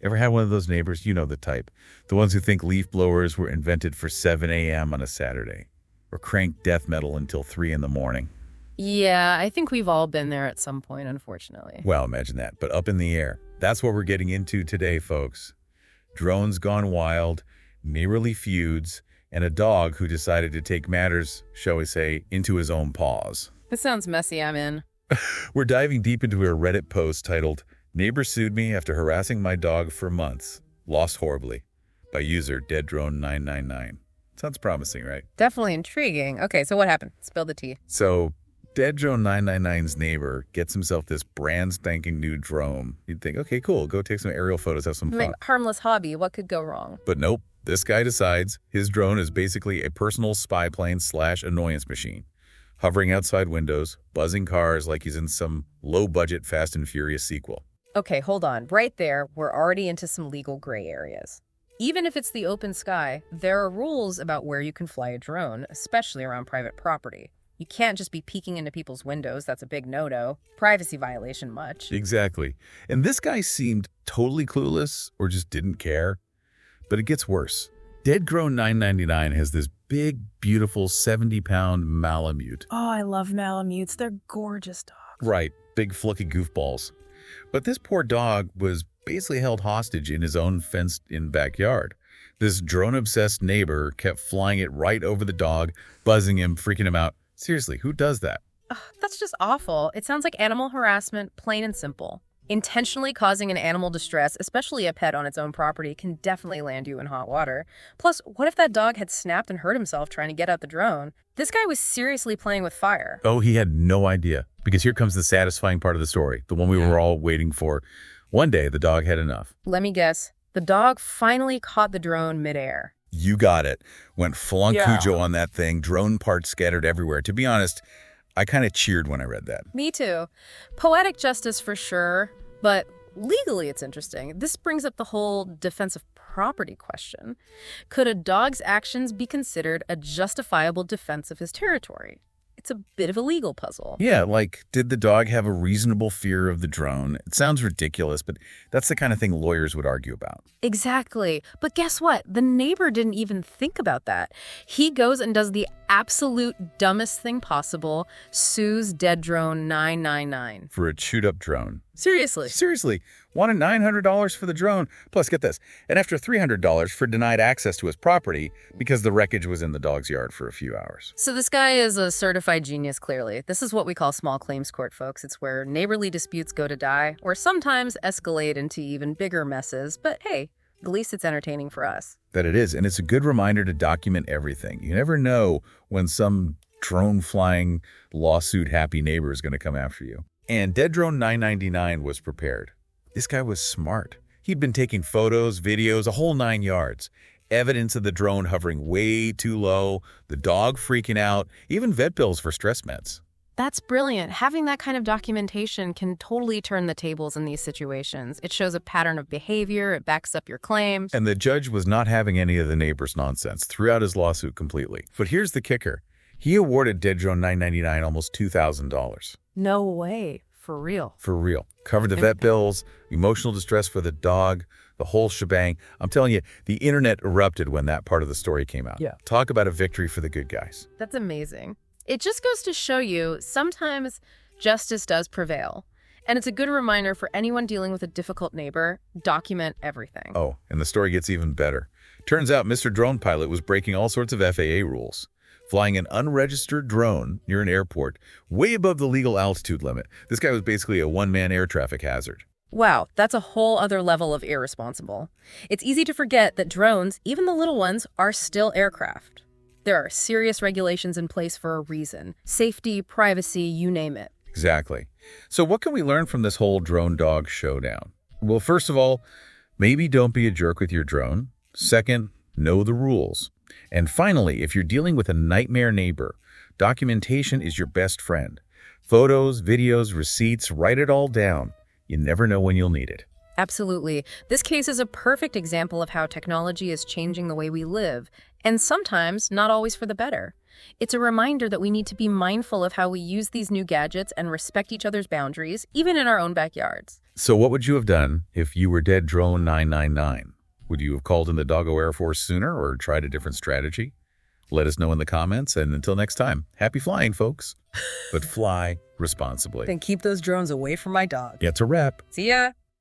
Ever had one of those neighbors? You know the type. The ones who think leaf blowers were invented for 7 a.m. on a Saturday, or crank death metal until 3 in the morning. Yeah, I think we've all been there at some point, unfortunately. Well, imagine that, but up in the air. That's what we're getting into today, folks. Drones gone wild, neighborly feuds, and a dog who decided to take matters, shall we say, into his own paws. This sounds messy, I'm in. We're diving deep into a Reddit post titled, "Neighbor Sued Me After Harassing My Dog for Months. Lost Horribly," by user DeadDrone999. Sounds promising, right? Definitely intriguing. Okay, so what happened? Spill the tea. So, DeadDrone999's neighbor gets himself this brand spanking new drone. You'd think, okay, cool, go take some aerial photos, have some fun. Harmless hobby, what could go wrong? But nope, this guy decides his drone is basically a personal spy plane / annoyance machine. Hovering outside windows, buzzing cars like he's in some low-budget Fast and Furious sequel. Okay, hold on. Right there, we're already into some legal gray areas. Even if it's the open sky, there are rules about where you can fly a drone, especially around private property. You can't just be peeking into people's windows. That's a big no-no. Privacy violation much. Exactly. And this guy seemed totally clueless or just didn't care. But it gets worse. DeadGrone999 has this big, beautiful 70-pound Malamute. Oh, I love Malamutes. They're gorgeous dogs. Right, big fluffy goofballs. But this poor dog was basically held hostage in his own fenced-in backyard. This drone-obsessed neighbor kept flying it right over the dog, buzzing him, freaking him out. Seriously, who does that? Ugh, that's just awful. It sounds like animal harassment, plain and simple. Intentionally causing an animal distress, especially a pet on its own property, can definitely land you in hot water. Plus, what if that dog had snapped and hurt himself trying to get out the drone? This guy was seriously playing with fire. Oh, he had no idea. Because here comes the satisfying part of the story, the one we were all waiting for. One day, the dog had enough. Let me guess. The dog finally caught the drone midair. You got it. Went full-on Cujo on that thing, drone parts scattered everywhere. To be honest, I kind of cheered when I read that. Me too. Poetic justice for sure, but legally it's interesting. This brings up the whole defense of property question. Could a dog's actions be considered a justifiable defense of his territory? It's a bit of a legal puzzle. Yeah, like, did the dog have a reasonable fear of the drone? It sounds ridiculous, but that's the kind of thing lawyers would argue about. Exactly. But guess what? The neighbor didn't even think about that. He goes and does the absolute dumbest thing possible, sues DeadDrone999. For a chewed-up drone. Seriously. Seriously. Wanted $900 for the drone. Plus, get this, an extra $300 for denied access to his property because the wreckage was in the dog's yard for a few hours. So this guy is a certified genius, clearly. This is what we call small claims court, folks. It's where neighborly disputes go to die, or sometimes escalate into even bigger messes. But hey, at least it's entertaining for us. That it is, and it's a good reminder to document everything. You never know when some drone-flying, lawsuit-happy neighbor is going to come after you. And DeadDrone999 was prepared. This guy was smart. He'd been taking photos, videos, a whole 9 yards. Evidence of the drone hovering way too low, the dog freaking out, even vet bills for stress meds. That's brilliant. Having that kind of documentation can totally turn the tables in these situations. It shows a pattern of behavior, it backs up your claims. And the judge was not having any of the neighbor's nonsense, threw out his lawsuit completely. But here's the kicker. He awarded DeadDrone999 almost $2,000. No way. For real. For real. Covered the vet bills, emotional distress for the dog, the whole shebang. I'm telling you, the internet erupted when that part of the story came out. Yeah. Talk about a victory for the good guys. That's amazing. It just goes to show you sometimes justice does prevail. And it's a good reminder for anyone dealing with a difficult neighbor, document everything. Oh, and the story gets even better. Turns out Mr. Drone Pilot was breaking all sorts of FAA rules. Flying an unregistered drone near an airport, way above the legal altitude limit. This guy was basically a one-man air traffic hazard. Wow, that's a whole other level of irresponsible. It's easy to forget that drones, even the little ones, are still aircraft. There are serious regulations in place for a reason. Safety, privacy, you name it. Exactly. So what can we learn from this whole drone dog showdown? Well, first of all, maybe don't be a jerk with your drone. Second, know the rules. And finally, if you're dealing with a nightmare neighbor, documentation is your best friend. Photos, videos, receipts, write it all down. You never know when you'll need it. Absolutely. This case is a perfect example of how technology is changing the way we live, and sometimes not always for the better. It's a reminder that we need to be mindful of how we use these new gadgets and respect each other's boundaries, even in our own backyards. So what would you have done if you were dead drone 999? Would you have called in the Doggo Air Force sooner or tried a different strategy? Let us know in the comments, and until next time, happy flying, folks. But fly responsibly. Then keep those drones away from my dog. It's a wrap. See ya!